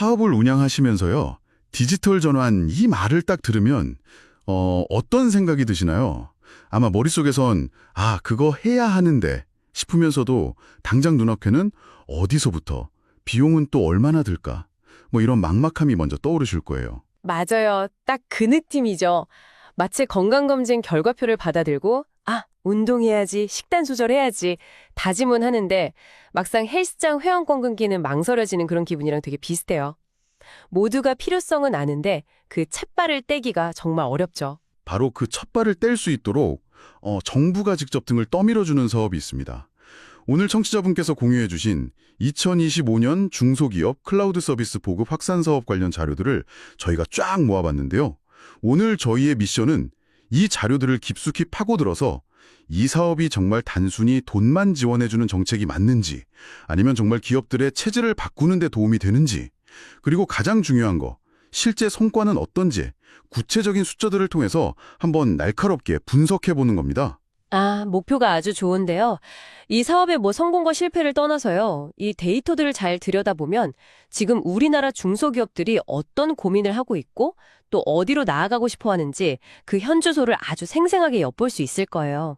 사업을 운영하시면서요, 디지털 전환 이 말을 딱 들으면 어떤 생각이 드시나요? 아마 머릿속에선 그거 해야 하는데 싶으면서도 당장 눈앞에는 어디서부터, 비용은 또 얼마나 들까? 뭐 이런 막막함이 먼저 떠오르실 거예요. 맞아요. 딱 그 느낌이죠. 마치 건강검진 결과표를 받아들고 운동해야지, 식단 조절해야지 다짐은 하는데 막상 헬스장 회원권 끊기는 망설여지는 그런 기분이랑 되게 비슷해요. 모두가 필요성은 아는데 그 첫발을 떼기가 정말 어렵죠. 바로 그 첫 발을 뗄 수 있도록 정부가 직접 등을 떠밀어주는 사업이 있습니다. 오늘 청취자분께서 공유해 주신 2025년 중소기업 클라우드 서비스 보급 확산 사업 관련 자료들을 저희가 쫙 모아봤는데요. 오늘 저희의 미션은 이 자료들을 깊숙이 파고들어서 이 사업이 정말 단순히 돈만 지원해주는 정책이 맞는지, 아니면 정말 기업들의 체질을 바꾸는 데 도움이 되는지, 그리고 가장 중요한 거, 실제 성과는 어떤지 구체적인 숫자들을 통해서 한번 날카롭게 분석해보는 겁니다. 목표가 아주 좋은데요. 이 사업의 성공과 실패를 떠나서요. 이 데이터들을 잘 들여다보면 지금 우리나라 중소기업들이 어떤 고민을 하고 있고 또 어디로 나아가고 싶어 하는지 그 현주소를 아주 생생하게 엿볼 수 있을 거예요.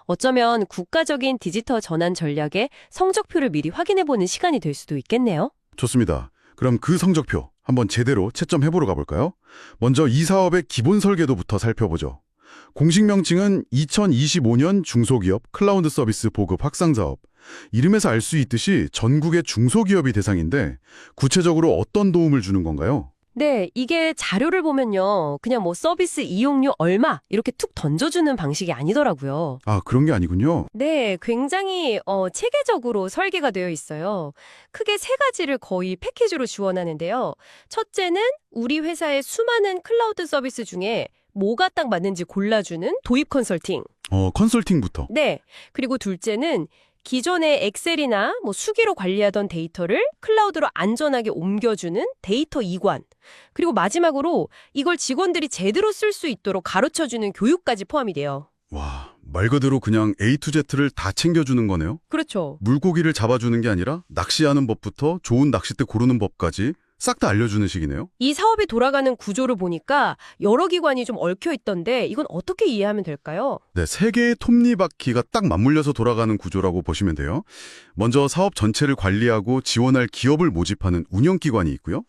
어쩌면 국가적인 디지털 전환 전략의 성적표를 미리 확인해보는 시간이 될 수도 있겠네요. 좋습니다. 그럼 그 성적표 한번 제대로 채점해보러 가볼까요? 먼저 이 사업의 기본 설계도부터 살펴보죠. 공식 명칭은 2025년 중소기업 클라우드 서비스 보급 확산 사업. 이름에서 알 수 있듯이 전국의 중소기업이 대상인데 구체적으로 어떤 도움을 주는 건가요? 네, 이게 자료를 보면요. 그냥 서비스 이용료 얼마 이렇게 툭 던져주는 방식이 아니더라고요. 그런 게 아니군요. 네, 굉장히 체계적으로 설계가 되어 있어요. 크게 세 가지를 거의 패키지로 지원하는데요. 첫째는 우리 회사의 수많은 클라우드 서비스 중에 뭐가 딱 맞는지 골라주는 도입 컨설팅. 컨설팅부터. 네, 그리고 둘째는 기존의 엑셀이나 수기로 관리하던 데이터를 클라우드로 안전하게 옮겨주는 데이터 이관. 그리고 마지막으로 이걸 직원들이 제대로 쓸 수 있도록 가르쳐주는 교육까지 포함이 돼요. 와, 말 그대로 그냥 A to Z를 다 챙겨주는 거네요? 그렇죠. 물고기를 잡아주는 게 아니라 낚시하는 법부터 좋은 낚싯대 고르는 법까지 싹 다 알려주는 식이네요? 이 사업이 돌아가는 구조를 보니까 여러 기관이 좀 얽혀 있던데 이건 어떻게 이해하면 될까요? 네, 세 개의 톱니바퀴가 딱 맞물려서 돌아가는 구조라고 보시면 돼요. 먼저 사업 전체를 관리하고 지원할 기업을 모집하는 운영기관이 있고요.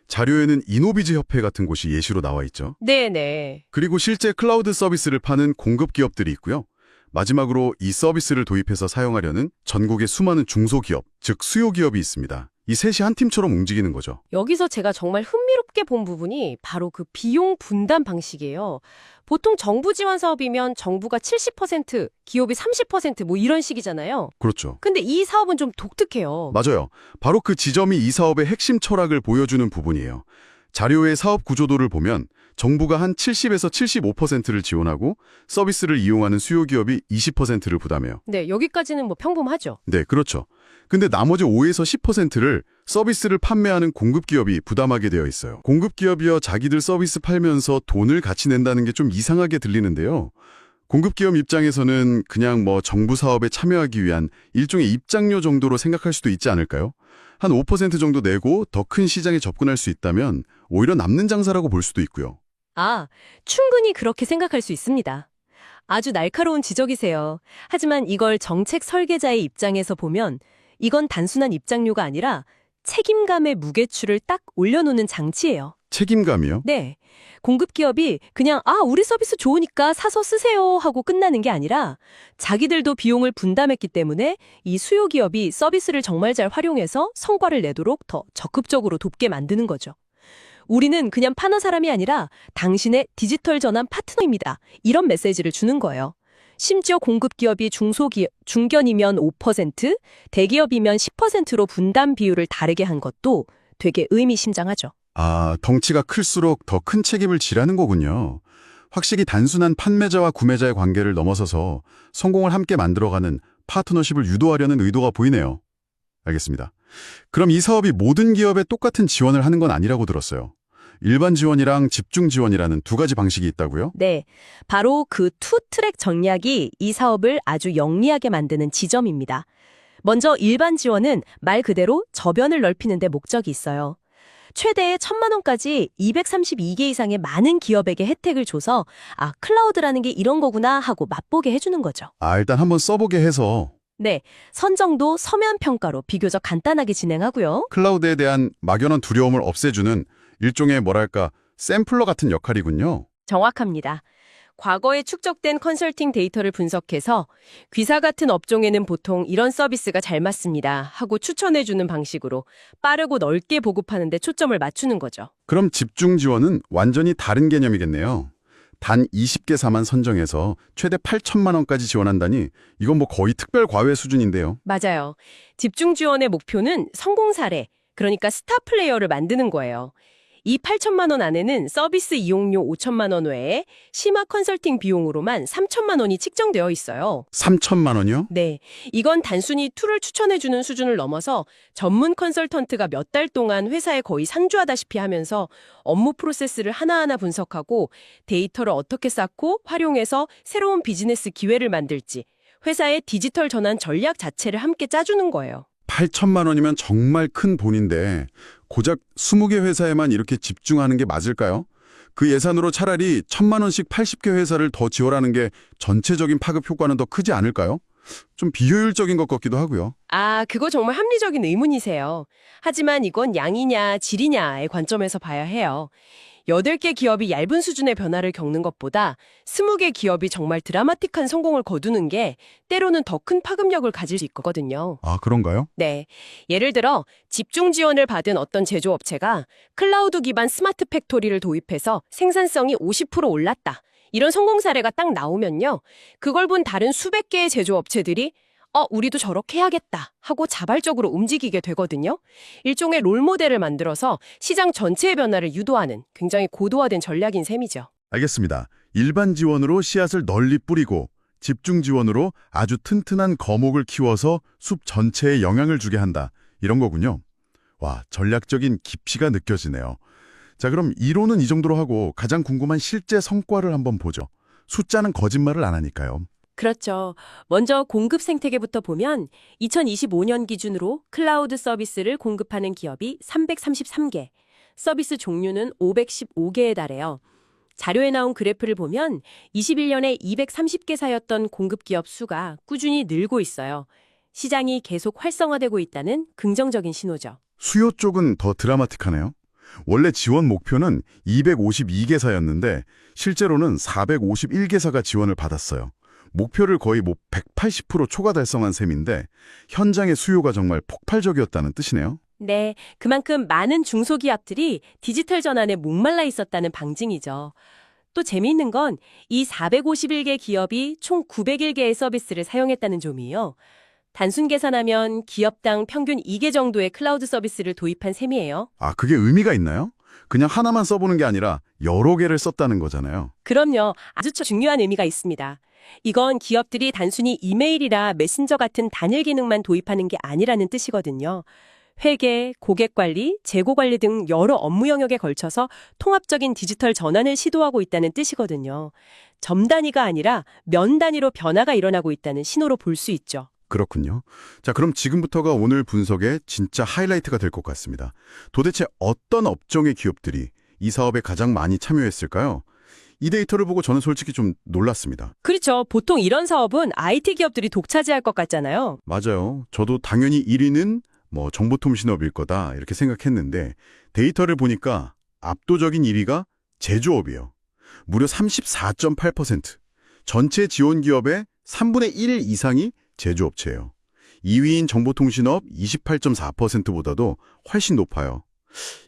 자료에는 이노비즈 협회 같은 곳이 예시로 나와 있죠. 네네. 그리고 실제 클라우드 서비스를 파는 공급 기업들이 있고요. 마지막으로 이 서비스를 도입해서 사용하려는 전국의 수많은 중소기업, 즉 수요기업이 있습니다. 이 셋이 한 팀처럼 움직이는 거죠. 여기서 제가 정말 흥미롭게 본 부분이 바로 그 비용 분담 방식이에요. 보통 정부 지원 사업이면 정부가 70%, 기업이 30% 이런 식이잖아요. 그렇죠. 근데 이 사업은 좀 독특해요. 맞아요. 바로 그 지점이 이 사업의 핵심 철학을 보여주는 부분이에요. 자료의 사업 구조도를 보면 정부가 한 70에서 75%를 지원하고 서비스를 이용하는 수요기업이 20%를 부담해요. 네, 여기까지는 평범하죠. 네, 그렇죠. 근데 나머지 5에서 10%를 서비스를 판매하는 공급기업이 부담하게 되어 있어요. 공급기업이여 자기들 서비스 팔면서 돈을 같이 낸다는 게 좀 이상하게 들리는데요. 공급기업 입장에서는 그냥 정부 사업에 참여하기 위한 일종의 입장료 정도로 생각할 수도 있지 않을까요? 한 5% 정도 내고 더 큰 시장에 접근할 수 있다면 오히려 남는 장사라고 볼 수도 있고요. 충분히 그렇게 생각할 수 있습니다. 아주 날카로운 지적이세요. 하지만 이걸 정책 설계자의 입장에서 보면 이건 단순한 입장료가 아니라 책임감의 무게추를 딱 올려놓는 장치예요. 책임감이요? 네. 공급기업이 그냥 우리 서비스 좋으니까 사서 쓰세요 하고 끝나는 게 아니라 자기들도 비용을 분담했기 때문에 이 수요기업이 서비스를 정말 잘 활용해서 성과를 내도록 더 적극적으로 돕게 만드는 거죠. 우리는 그냥 파는 사람이 아니라 당신의 디지털 전환 파트너입니다. 이런 메시지를 주는 거예요. 심지어 공급기업이 중견이면 5%, 대기업이면 10%로 분담 비율을 다르게 한 것도 되게 의미심장하죠. 덩치가 클수록 더 큰 책임을 지라는 거군요. 확실히 단순한 판매자와 구매자의 관계를 넘어서서 성공을 함께 만들어가는 파트너십을 유도하려는 의도가 보이네요. 알겠습니다. 그럼 이 사업이 모든 기업에 똑같은 지원을 하는 건 아니라고 들었어요. 일반 지원이랑 집중 지원이라는 두 가지 방식이 있다고요? 네, 바로 그 투 트랙 전략이 이 사업을 아주 영리하게 만드는 지점입니다. 먼저 일반 지원은 말 그대로 저변을 넓히는 데 목적이 있어요. 최대 1,000만 원까지 232개 이상의 많은 기업에게 혜택을 줘서 클라우드라는 게 이런 거구나 하고 맛보게 해주는 거죠. 일단 한번 써보게 해서 네, 선정도 서면 평가로 비교적 간단하게 진행하고요. 클라우드에 대한 막연한 두려움을 없애주는 일종의 뭐랄까 샘플러 같은 역할이군요. 정확합니다. 과거에 축적된 컨설팅 데이터를 분석해서 귀사 같은 업종에는 보통 이런 서비스가 잘 맞습니다 하고 추천해주는 방식으로 빠르고 넓게 보급하는 데 초점을 맞추는 거죠. 그럼 집중 지원은 완전히 다른 개념이겠네요. 단 20개사만 선정해서 최대 8천만 원까지 지원한다니 이건 뭐 거의 특별 과외 수준인데요. 맞아요. 집중 지원의 목표는 성공 사례, 그러니까 스타 플레이어를 만드는 거예요. 이 8천만 원 안에는 서비스 이용료 5천만 원 외에 심화 컨설팅 비용으로만 3천만 원이 측정되어 있어요. 3천만 원이요? 네, 이건 단순히 툴을 추천해주는 수준을 넘어서 전문 컨설턴트가 몇 달 동안 회사에 거의 상주하다시피 하면서 업무 프로세스를 하나하나 분석하고 데이터를 어떻게 쌓고 활용해서 새로운 비즈니스 기회를 만들지 회사의 디지털 전환 전략 자체를 함께 짜주는 거예요. 8천만 원이면 정말 큰 돈인데 고작 20개 회사에만 이렇게 집중하는 게 맞을까요? 그 예산으로 차라리 1,000만 원씩 80개 회사를 더 지원하는 게 전체적인 파급 효과는 더 크지 않을까요? 좀 비효율적인 것 같기도 하고요. 그거 정말 합리적인 의문이세요. 하지만 이건 양이냐 질이냐의 관점에서 봐야 해요. 8개 기업이 얇은 수준의 변화를 겪는 것보다 20개 기업이 정말 드라마틱한 성공을 거두는 게 때로는 더 큰 파급력을 가질 수 있거든요. 그런가요? 네. 예를 들어 집중 지원을 받은 어떤 제조업체가 클라우드 기반 스마트 팩토리를 도입해서 생산성이 50% 올랐다. 이런 성공 사례가 딱 나오면요. 그걸 본 다른 수백 개의 제조업체들이 우리도 저렇게 해야겠다 하고 자발적으로 움직이게 되거든요. 일종의 롤모델을 만들어서 시장 전체의 변화를 유도하는 굉장히 고도화된 전략인 셈이죠. 알겠습니다. 일반 지원으로 씨앗을 널리 뿌리고 집중 지원으로 아주 튼튼한 거목을 키워서 숲 전체에 영향을 주게 한다. 이런 거군요. 와, 전략적인 깊이가 느껴지네요. 자, 그럼 이론은 이 정도로 하고 가장 궁금한 실제 성과를 한번 보죠. 숫자는 거짓말을 안 하니까요. 그렇죠. 먼저 공급 생태계부터 보면 2025년 기준으로 클라우드 서비스를 공급하는 기업이 333개, 서비스 종류는 515개에 달해요. 자료에 나온 그래프를 보면 21년에 230개사였던 공급 기업 수가 꾸준히 늘고 있어요. 시장이 계속 활성화되고 있다는 긍정적인 신호죠. 수요 쪽은 더 드라마틱하네요. 원래 지원 목표는 252개사였는데 실제로는 451개사가 지원을 받았어요. 목표를 거의 180% 초과 달성한 셈인데 현장의 수요가 정말 폭발적이었다는 뜻이네요. 네, 그만큼 많은 중소기업들이 디지털 전환에 목말라 있었다는 방증이죠. 또 재미있는 건 이 451개 기업이 총 901개의 서비스를 사용했다는 점이에요. 단순 계산하면 기업당 평균 2개 정도의 클라우드 서비스를 도입한 셈이에요. 그게 의미가 있나요? 그냥 하나만 써보는 게 아니라 여러 개를 썼다는 거잖아요. 그럼요. 아주 중요한 의미가 있습니다. 이건 기업들이 단순히 이메일이나 메신저 같은 단일 기능만 도입하는 게 아니라는 뜻이거든요. 회계, 고객 관리, 재고 관리 등 여러 업무 영역에 걸쳐서 통합적인 디지털 전환을 시도하고 있다는 뜻이거든요. 점 단위가 아니라 면 단위로 변화가 일어나고 있다는 신호로 볼 수 있죠. 그렇군요. 자, 그럼 지금부터가 오늘 분석의 진짜 하이라이트가 될 것 같습니다. 도대체 어떤 업종의 기업들이 이 사업에 가장 많이 참여했을까요? 이 데이터를 보고 저는 솔직히 좀 놀랐습니다. 그렇죠. 보통 이런 사업은 IT 기업들이 독차지할 것 같잖아요. 맞아요. 저도 당연히 1위는 정보통신업일 거다 이렇게 생각했는데 데이터를 보니까 압도적인 1위가 제조업이에요. 무려 34.8%. 전체 지원 기업의 3분의 1 이상이 제조업체예요. 2위인 정보통신업 28.4%보다도 훨씬 높아요.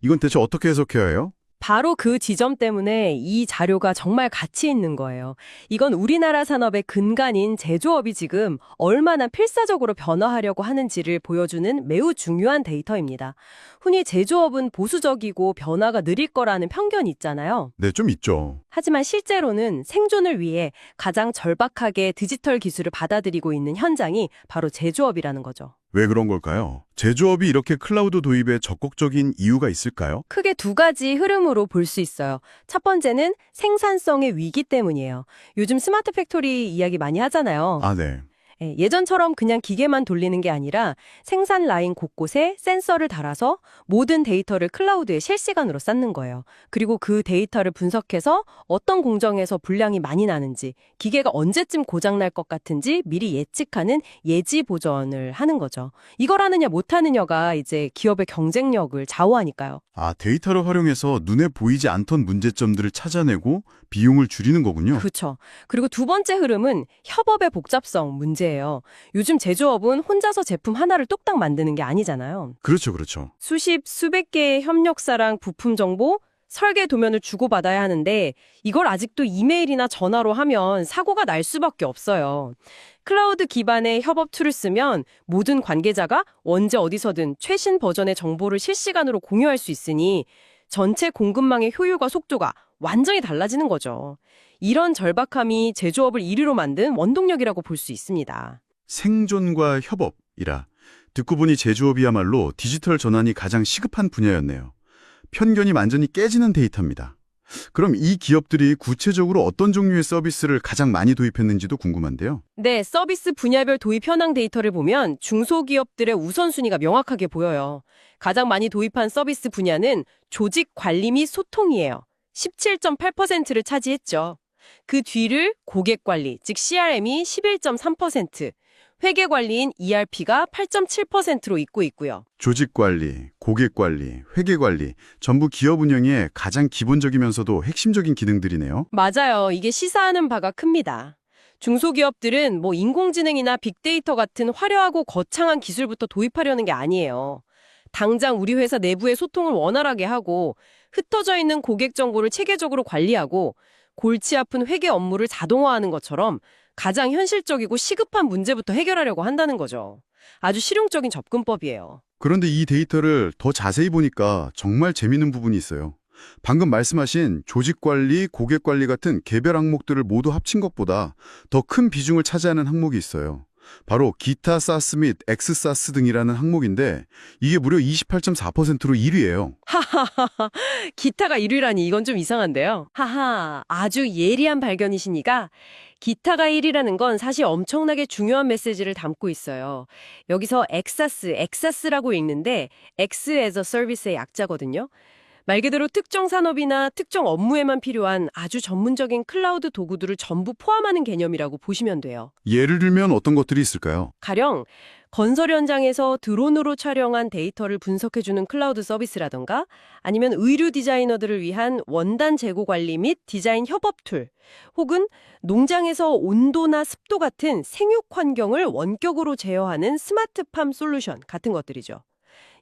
이건 대체 어떻게 해석해야 해요? 바로 그 지점 때문에 이 자료가 정말 가치 있는 거예요. 이건 우리나라 산업의 근간인 제조업이 지금 얼마나 필사적으로 변화하려고 하는지를 보여주는 매우 중요한 데이터입니다. 흔히 제조업은 보수적이고 변화가 느릴 거라는 편견이 있잖아요. 네, 좀 있죠. 하지만 실제로는 생존을 위해 가장 절박하게 디지털 기술을 받아들이고 있는 현장이 바로 제조업이라는 거죠. 왜 그런 걸까요? 제조업이 이렇게 클라우드 도입에 적극적인 이유가 있을까요? 크게 두 가지 흐름으로 볼 수 있어요. 첫 번째는 생산성의 위기 때문이에요. 요즘 스마트 팩토리 이야기 많이 하잖아요. 네. 예, 예전처럼 그냥 기계만 돌리는 게 아니라 생산 라인 곳곳에 센서를 달아서 모든 데이터를 클라우드에 실시간으로 쌓는 거예요. 그리고 그 데이터를 분석해서 어떤 공정에서 불량이 많이 나는지, 기계가 언제쯤 고장날 것 같은지 미리 예측하는 예지 보전을 하는 거죠. 이걸 하느냐 못하느냐가 이제 기업의 경쟁력을 좌우하니까요. 아, 데이터를 활용해서 눈에 보이지 않던 문제점들을 찾아내고 비용을 줄이는 거군요. 그렇죠. 그리고 두 번째 흐름은 협업의 복잡성 문제예요. 요즘 제조업은 혼자서 제품 하나를 뚝딱 만드는 게 아니잖아요. 그렇죠, 그렇죠. 수십, 수백 개의 협력사랑 부품 정보, 설계 도면을 주고받아야 하는데 이걸 아직도 이메일이나 전화로 하면 사고가 날 수밖에 없어요. 클라우드 기반의 협업 툴을 쓰면 모든 관계자가 언제 어디서든 최신 버전의 정보를 실시간으로 공유할 수 있으니 전체 공급망의 효율과 속도가 완전히 달라지는 거죠. 이런 절박함이 제조업을 1위로 만든 원동력이라고 볼 수 있습니다. 생존과 협업이라 듣고 보니 제조업이야말로 디지털 전환이 가장 시급한 분야였네요. 편견이 완전히 깨지는 데이터입니다. 그럼 이 기업들이 구체적으로 어떤 종류의 서비스를 가장 많이 도입했는지도 궁금한데요. 네, 서비스 분야별 도입 현황 데이터를 보면 중소기업들의 우선순위가 명확하게 보여요. 가장 많이 도입한 서비스 분야는 조직 관리 및 소통이에요. 17.8%를 차지했죠. 그 뒤를 고객 관리, 즉 CRM이 11.3%, 회계 관리인 ERP가 8.7%로 잇고 있고요. 조직 관리, 고객 관리, 회계 관리, 전부 기업 운영의 가장 기본적이면서도 핵심적인 기능들이네요. 맞아요. 이게 시사하는 바가 큽니다. 중소기업들은 인공지능이나 빅데이터 같은 화려하고 거창한 기술부터 도입하려는 게 아니에요. 당장 우리 회사 내부의 소통을 원활하게 하고 흩어져 있는 고객 정보를 체계적으로 관리하고 골치 아픈 회계 업무를 자동화하는 것처럼 가장 현실적이고 시급한 문제부터 해결하려고 한다는 거죠. 아주 실용적인 접근법이에요. 그런데 이 데이터를 더 자세히 보니까 정말 재미있는 부분이 있어요. 방금 말씀하신 조직 관리, 고객 관리 같은 개별 항목들을 모두 합친 것보다 더 큰 비중을 차지하는 항목이 있어요. 바로 기타 사스 및 엑스사스 등이라는 항목인데 이게 무려 28.4%로 1위예요. 하하하하, 기타가 1위라니 이건 좀 이상한데요. 하하, 아주 예리한 발견이시니까 기타가 1위라는 건 사실 엄청나게 중요한 메시지를 담고 있어요. 여기서 엑사스라고 읽는데 X as a Service의 약자거든요. 말 그대로 특정 산업이나 특정 업무에만 필요한 아주 전문적인 클라우드 도구들을 전부 포함하는 개념이라고 보시면 돼요. 예를 들면 어떤 것들이 있을까요? 가령 건설 현장에서 드론으로 촬영한 데이터를 분석해주는 클라우드 서비스라던가 아니면 의류 디자이너들을 위한 원단 재고 관리 및 디자인 협업 툴 혹은 농장에서 온도나 습도 같은 생육 환경을 원격으로 제어하는 스마트팜 솔루션 같은 것들이죠.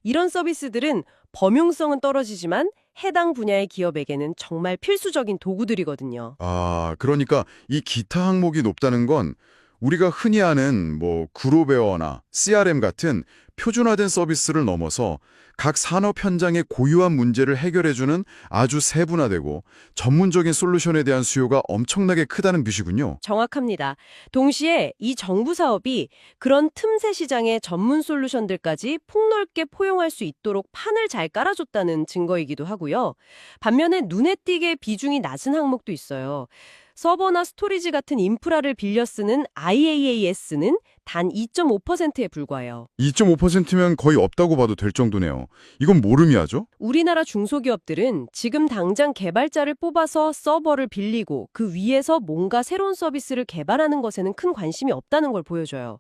이런 서비스들은 범용성은 떨어지지만 해당 분야의 기업에게는 정말 필수적인 도구들이거든요. 아, 그러니까 이 기타 항목이 높다는 건 우리가 흔히 아는 그로베어나 CRM 같은 표준화된 서비스를 넘어서 각 산업 현장의 고유한 문제를 해결해주는 아주 세분화되고 전문적인 솔루션에 대한 수요가 엄청나게 크다는 뜻이군요. 정확합니다. 동시에 이 정부 사업이 그런 틈새 시장의 전문 솔루션들까지 폭넓게 포용할 수 있도록 판을 잘 깔아줬다는 증거이기도 하고요. 반면에 눈에 띄게 비중이 낮은 항목도 있어요. 서버나 스토리지 같은 인프라를 빌려 쓰는 IaaS는 단 2.5%에 불과해요. 2.5%면 거의 없다고 봐도 될 정도네요. 이건 뭘 의미하죠? 우리나라 중소기업들은 지금 당장 개발자를 뽑아서 서버를 빌리고 그 위에서 뭔가 새로운 서비스를 개발하는 것에는 큰 관심이 없다는 걸 보여줘요.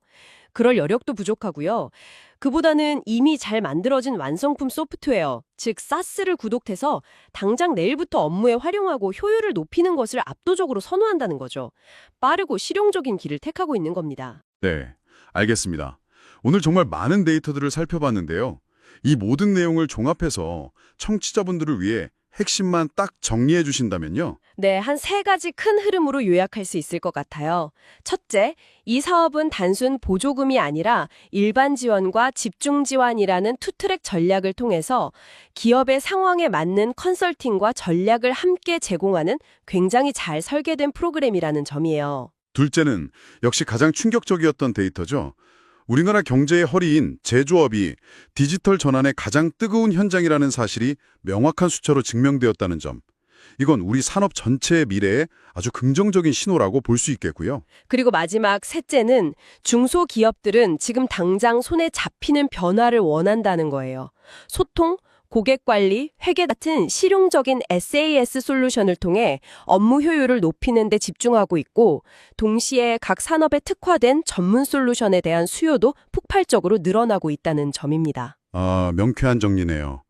그럴 여력도 부족하고요. 그보다는 이미 잘 만들어진 완성품 소프트웨어, 즉 사스를 구독해서 당장 내일부터 업무에 활용하고 효율을 높이는 것을 압도적으로 선호한다는 거죠. 빠르고 실용적인 길을 택하고 있는 겁니다. 네, 알겠습니다. 오늘 정말 많은 데이터들을 살펴봤는데요. 이 모든 내용을 종합해서 청취자분들을 위해 핵심만 딱 정리해 주신다면요. 네, 한 3가지 큰 흐름으로 요약할 수 있을 것 같아요. 첫째, 이 사업은 단순 보조금이 아니라 일반 지원과 집중 지원이라는 투트랙 전략을 통해서 기업의 상황에 맞는 컨설팅과 전략을 함께 제공하는 굉장히 잘 설계된 프로그램이라는 점이에요. 둘째는 역시 가장 충격적이었던 데이터죠. 우리나라 경제의 허리인 제조업이 디지털 전환의 가장 뜨거운 현장이라는 사실이 명확한 수치로 증명되었다는 점. 이건 우리 산업 전체의 미래에 아주 긍정적인 신호라고 볼 수 있겠고요. 그리고 마지막 셋째는 중소기업들은 지금 당장 손에 잡히는 변화를 원한다는 거예요. 소통, 고객 관리, 회계 같은 실용적인 SAS 솔루션을 통해 업무 효율을 높이는 데 집중하고 있고, 동시에 각 산업에 특화된 전문 솔루션에 대한 수요도 폭발적으로 늘어나고 있다는 점입니다. 아, 명쾌한 정리네요.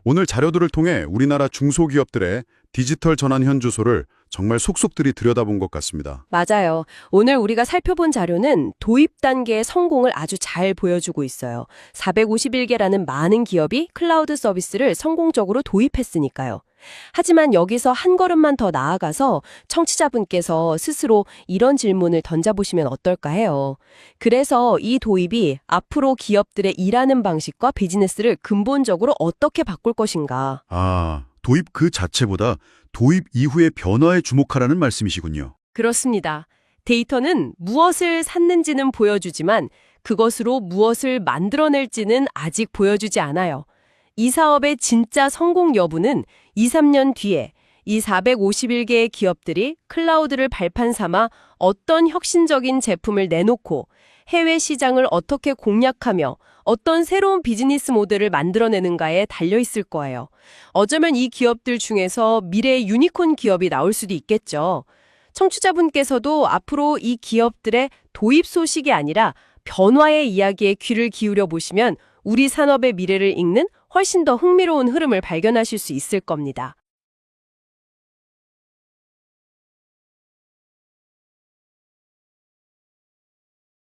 오늘 자료들을 통해 우리나라 중소기업들의 디지털 전환 현주소를 정말 속속들이 들여다본 것 같습니다. 맞아요. 오늘 우리가 살펴본 자료는 도입 단계의 성공을 아주 잘 보여주고 있어요. 451개라는 많은 기업이 클라우드 서비스를 성공적으로 도입했으니까요. 하지만 여기서 한 걸음만 더 나아가서 청취자분께서 스스로 이런 질문을 던져보시면 어떨까 해요. 그래서 이 도입이 앞으로 기업들의 일하는 방식과 비즈니스를 근본적으로 어떻게 바꿀 것인가? 아, 도입 그 자체보다 도입 이후의 변화에 주목하라는 말씀이시군요. 그렇습니다. 데이터는 무엇을 샀는지는 보여주지만 그것으로 무엇을 만들어낼지는 아직 보여주지 않아요. 이 사업의 진짜 성공 여부는 2, 3년 뒤에 이 451개의 기업들이 클라우드를 발판 삼아 어떤 혁신적인 제품을 내놓고 해외 시장을 어떻게 공략하며 어떤 새로운 비즈니스 모델을 만들어내는가에 달려있을 거예요. 어쩌면 이 기업들 중에서 미래의 유니콘 기업이 나올 수도 있겠죠. 청취자분께서도 앞으로 이 기업들의 도입 소식이 아니라 변화의 이야기에 귀를 기울여 보시면 우리 산업의 미래를 읽는 훨씬 더 흥미로운 흐름을 발견하실 수 있을 겁니다.